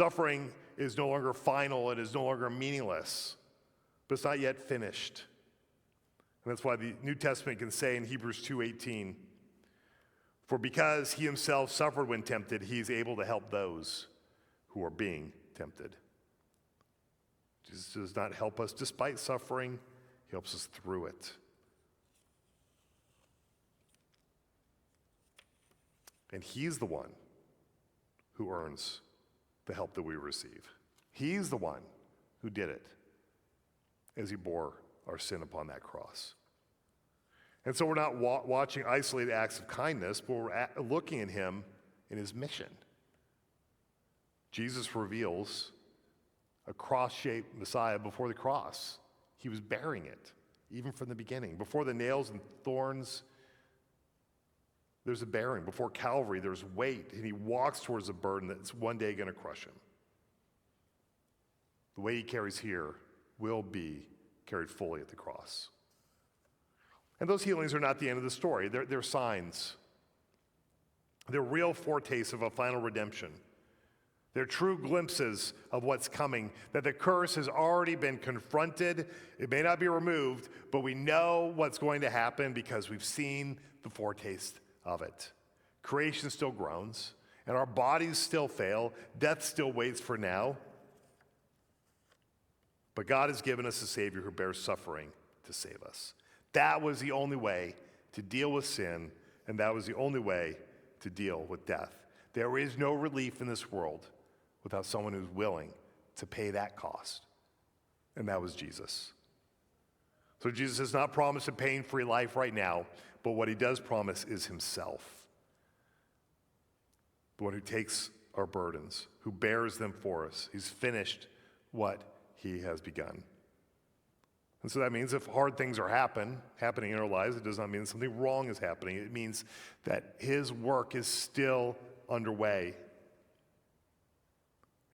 Suffering is no longer final, it is no longer meaningless, but it's not yet finished. And that's why the New Testament can say in Hebrews 2:18, for because he himself suffered when tempted, he is able to help those who are being tempted. Jesus does not help us despite suffering, he helps us through it. And he's the one who earns the help that we receive. He's the one who did it as he bore our sin upon that cross. And so we're not watching isolated acts of kindness, but we're looking at him in his mission. Jesus reveals a cross-shaped Messiah before the cross. He was bearing it, even from the beginning. Before the nails and thorns, there's a bearing. Before Calvary, there's weight, and he walks towards a burden that's one day going to crush him. The weight he carries here will be carried fully at the cross. And those healings are not the end of the story. They're signs. They're real foretastes of a final redemption. They're true glimpses of what's coming, that the curse has already been confronted. It may not be removed, but we know what's going to happen because we've seen the foretaste of it. Creation still groans, and our bodies still fail. Death still waits for now. But God has given us a Savior who bears suffering to save us. That was the only way to deal with sin, and that was the only way to deal with death. There is no relief in this world without someone who's willing to pay that cost, and that was Jesus. So Jesus has not promised a pain-free life right now, but what he does promise is himself, the one who takes our burdens, who bears them for us. He's finished what he has begun. And so that means if hard things are happening in our lives, it does not mean something wrong is happening. It means that his work is still underway.